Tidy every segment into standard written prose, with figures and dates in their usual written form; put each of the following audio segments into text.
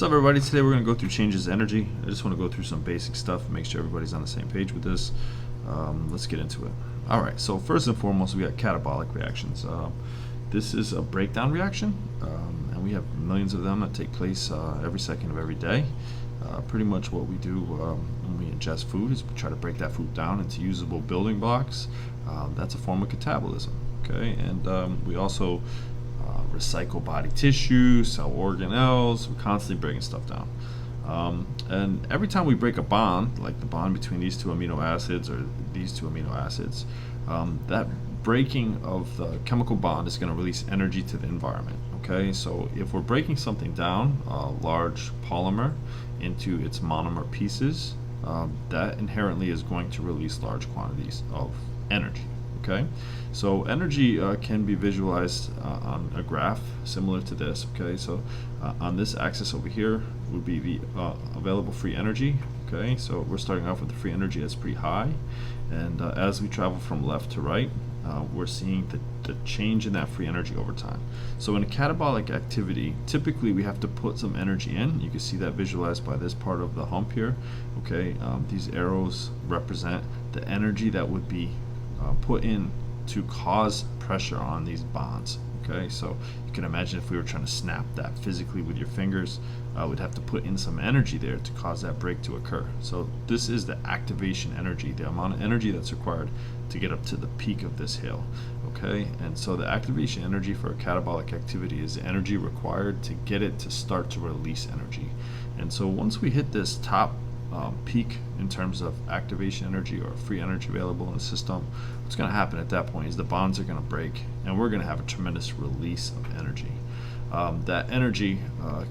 What's up, everybody? Today we're going to go through changes in energy. I just want to go through some basic stuff and make sure everybody's on the same page with this. Let's get into it. Alright, so first and foremost, we got catabolic reactions. This is a breakdown reaction, and we have millions of them that take place every second of every day. Pretty much what we do when we ingest food is we try to break that food down into usable building blocks. That's a form of catabolism. Okay, and we also recycle body tissue, cell organelles. We're constantly breaking stuff down. And every time we break a bond, like the bond between these two amino acids or these two amino acids, that breaking of the chemical bond is going to release energy to the environment. Okay, so if we're breaking something down, a large polymer, into its monomer pieces, that inherently is going to release large quantities of energy. Okay, so energy can be visualized on a graph similar to this. Okay, so on this axis over here would be the available free energy. Okay, so we're starting off with the free energy that's pretty high, and as we travel from left to right, we're seeing the change in that free energy over time. So in a catabolic activity, typically we have to put some energy in. You can see that visualized by this part of the hump here. Okay, these arrows represent the energy that would be put in to cause pressure on these bonds. Okay, so you can imagine if we were trying to snap that physically with your fingers, we'd have to put in some energy there to cause that break to occur. So this is the activation energy, the amount of energy that's required to get up to the peak of this hill. Okay, and so the activation energy for a catabolic activity is the energy required to get it to start to release energy. And so once we hit this top peak in terms of activation energy or free energy available in the system, what's going to happen at that point is the bonds are going to break and we're going to have a tremendous release of energy. That energy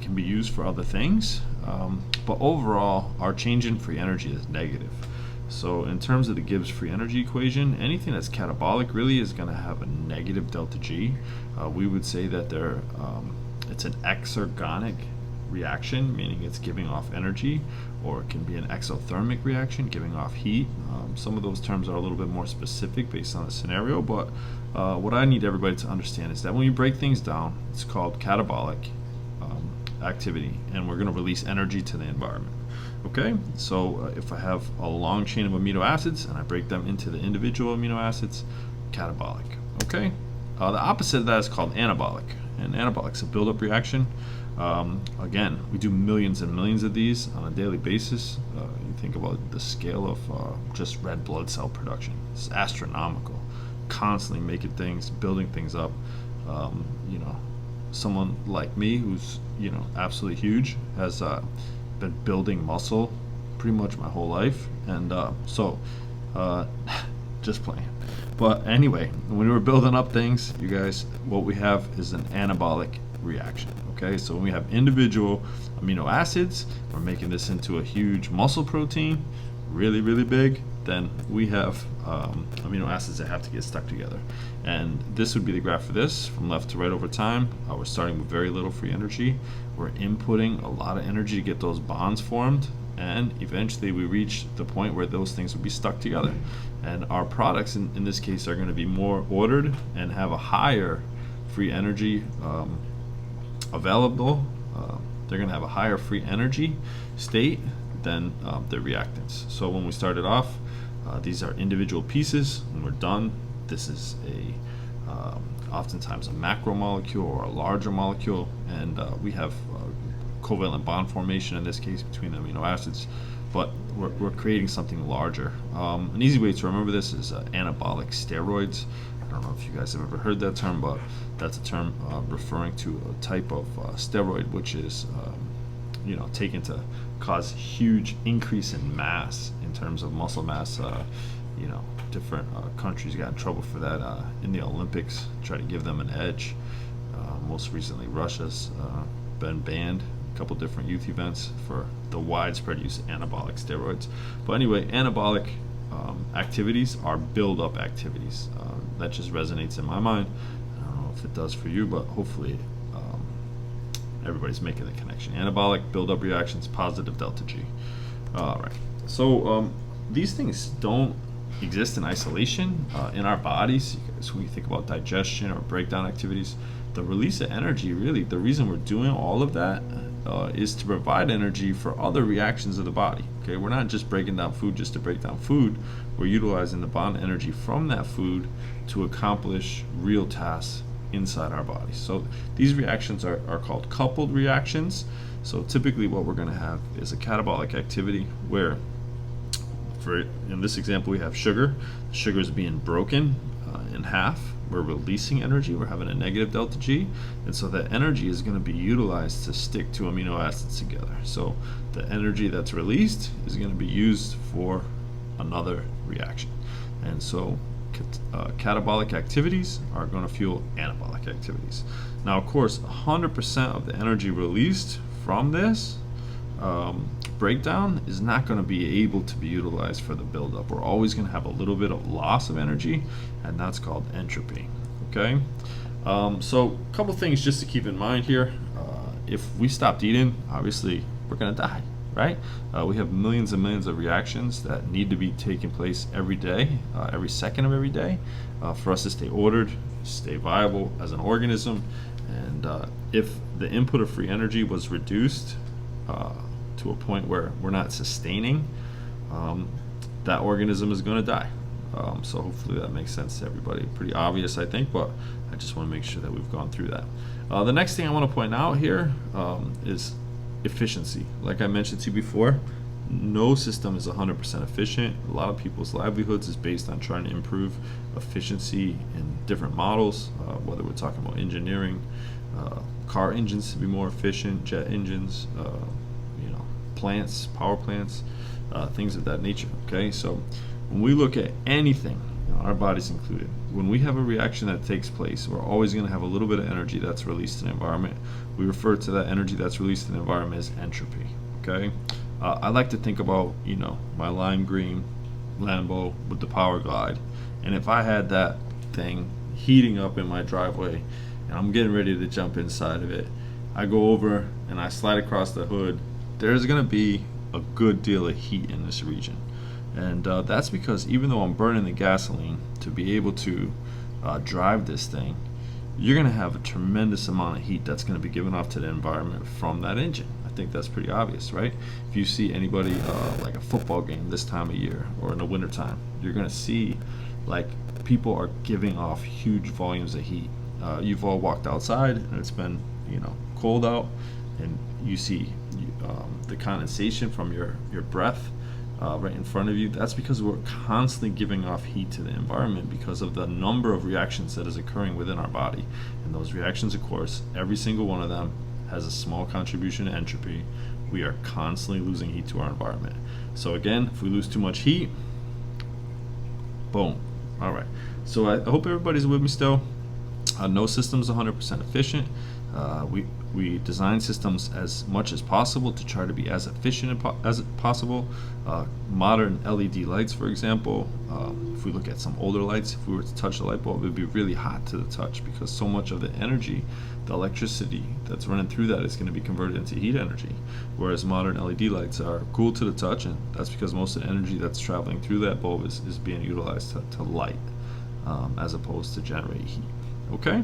can be used for other things, but overall our change in free energy is negative. So in terms of the Gibbs free energy equation, anything that's catabolic really is going to have a negative delta G. We would say that it's an exergonic reaction, meaning it's giving off energy, or it can be an exothermic reaction, giving off heat. Some of those terms are a little bit more specific based on the scenario, but what I need everybody to understand is that when you break things down, it's called catabolic activity, and we're going to release energy to the environment. Okay, so if I have a long chain of amino acids and I break them into the individual amino acids, catabolic. Okay, the opposite of that is called anabolic, and anabolic is a buildup reaction. Again, we do millions and millions of these on a daily basis. You think about the scale of just red blood cell production. It's astronomical. Constantly making things, building things up. You know, someone like me who's, you know, absolutely huge has been building muscle pretty much my whole life, and just playing. But anyway, when we were building up things, you guys, what we have is an anabolic reaction. Okay, so when we have individual amino acids, we're making this into a huge muscle protein, really, really big. Then we have amino acids that have to get stuck together. And this would be the graph for this, from left to right over time. We're starting with very little free energy. We're inputting a lot of energy to get those bonds formed, and eventually we reach the point where those things will be stuck together. And our products in this case are going to be more ordered and have a higher free energy available. They're going to have a higher free energy state than the reactants. So when we started off, these are individual pieces. When we're done, this is oftentimes a macromolecule or a larger molecule, and we have covalent bond formation in this case between the amino acids, but we're creating something larger. An easy way to remember this is anabolic steroids. I don't know if you guys have ever heard that term, but that's a term referring to a type of steroid which is you know, taken to cause huge increase in mass in terms of muscle mass. You know, different countries got in trouble for that in the Olympics, try to give them an edge. Most recently Russia's been banned a couple different youth events for the widespread use of anabolic steroids. But anyway, anabolic activities are build-up activities. That just resonates in my mind. I don't know if it does for you, but hopefully everybody's making the connection. Anabolic build-up reactions, positive delta G. All right. So these things don't exist in isolation in our bodies. So when you think about digestion or breakdown activities, the release of energy, really, the reason we're doing all of that is to provide energy for other reactions of the body. Okay, we're not just breaking down food just to break down food. We're utilizing the bond energy from that food to accomplish real tasks inside our body. So these reactions are called coupled reactions. So typically what we're going to have is a catabolic activity where, in this example, we have sugar. The sugar is being broken in half. We're releasing energy. We're having a negative delta G. And so that energy is going to be utilized to stick two amino acids together. So the energy that's released is going to be used for another reaction. And so catabolic activities are going to fuel anabolic activities. Now, of course, 100% of the energy released from this breakdown is not going to be able to be utilized for the buildup. We're always going to have a little bit of loss of energy, and that's called entropy. Okay, so a couple things just to keep in mind here. If we stopped eating, obviously we're going to die, right? We have millions and millions of reactions that need to be taking place every day, every second of every day, for us to stay ordered, stay viable as an organism. And if the input of free energy was reduced to a point where we're not sustaining, that organism is going to die. So hopefully that makes sense to everybody. Pretty obvious, I think, but I just want to make sure that we've gone through that. The next thing I want to point out here is efficiency. Like I mentioned to you before, no system is 100% efficient. A lot of people's livelihoods is based on trying to improve efficiency in different models, whether we're talking about engineering, car engines to be more efficient, jet engines, plants, power plants, things of that nature. Okay, so when we look at anything, our bodies included, when we have a reaction that takes place, we're always going to have a little bit of energy that's released in the environment. We refer to that energy that's released in the environment as entropy. Okay, I like to think about my lime green Lambo with the Power Glide, and if I had that thing heating up in my driveway and I'm getting ready to jump inside of it, I go over and I slide across the hood. There's going to be a good deal of heat in this region, and that's because even though I'm burning the gasoline to be able to drive this thing, you're going to have a tremendous amount of heat that's going to be given off to the environment from that engine. I think that's pretty obvious, right? If you see anybody like a football game this time of year or in the wintertime, you're going to see like people are giving off huge volumes of heat. You've all walked outside and it's been cold out, and you see the condensation from your breath right in front of you. That's because we're constantly giving off heat to the environment because of the number of reactions that is occurring within our body. And those reactions, of course, every single one of them has a small contribution to entropy. We are constantly losing heat to our environment. So again, if we lose too much heat, boom. All right, so I hope everybody's with me still. No system is 100% efficient. We design systems as much as possible to try to be as efficient as possible. Modern LED lights, for example, if we look at some older lights, if we were to touch the light bulb, it would be really hot to the touch because so much of the energy, the electricity that's running through that is going to be converted into heat energy, whereas modern LED lights are cool to the touch, and that's because most of the energy that's traveling through that bulb is being utilized to light as opposed to generate heat. Okay?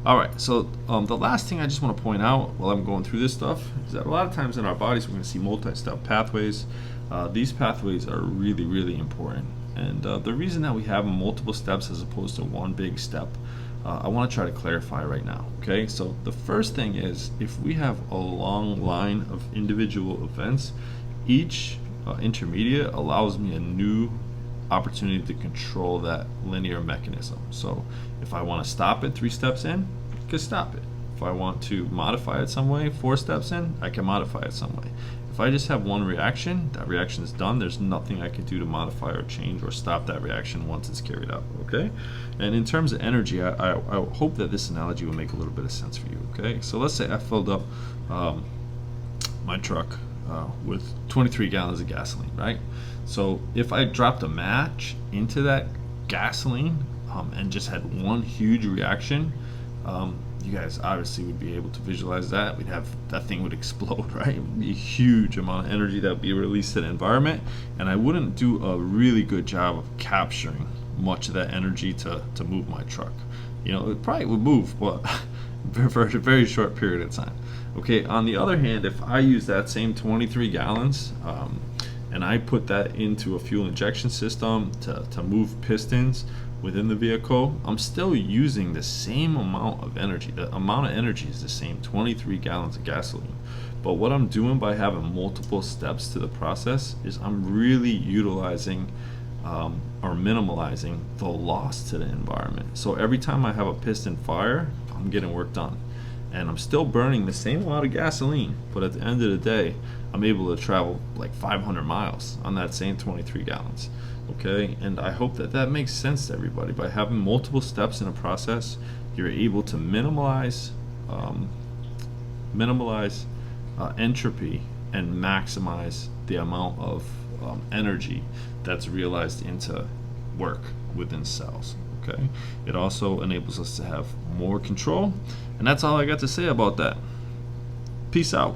Alright, so the last thing I just want to point out while I'm going through this stuff is that a lot of times in our bodies we're going to see multi-step pathways. These pathways are really, really important. And the reason that we have multiple steps as opposed to one big step, I want to try to clarify right now. Okay, so the first thing is if we have a long line of individual events, each intermediate allows me a new opportunity to control that linear mechanism. So if I want to stop it 3 steps in, I can stop it. If I want to modify it some way 4 steps in, I can modify it some way. If I just have one reaction, that reaction is done. There's nothing I can do to modify or change or stop that reaction once it's carried out. Okay? And in terms of energy, I hope that this analogy will make a little bit of sense for you. Okay? So let's say I filled up my truck with 23 gallons of gasoline, right? So if I dropped a match into that gasoline and just had one huge reaction, you guys obviously would be able to visualize that. That thing would explode, right? It would be a huge amount of energy that would be released to the environment, and I wouldn't do a really good job of capturing much of that energy to move my truck. It probably would move, but for a very short period of time. Okay, on the other hand, if I use that same 23 gallons and I put that into a fuel injection system to move pistons within the vehicle, I'm still using the same amount of energy. The amount of energy is the same, 23 gallons of gasoline. But what I'm doing by having multiple steps to the process is I'm really utilizing or minimalizing the loss to the environment. So every time I have a piston fire, I'm getting work done. And I'm still burning the same amount of gasoline, but at the end of the day, I'm able to travel like 500 miles on that same 23 gallons. Okay, and I hope that that makes sense to everybody. By having multiple steps in a process, you're able to minimize entropy and maximize the amount of energy that's realized into work within cells. Okay, it also enables us to have more control, and that's all I got to say about that. Peace out.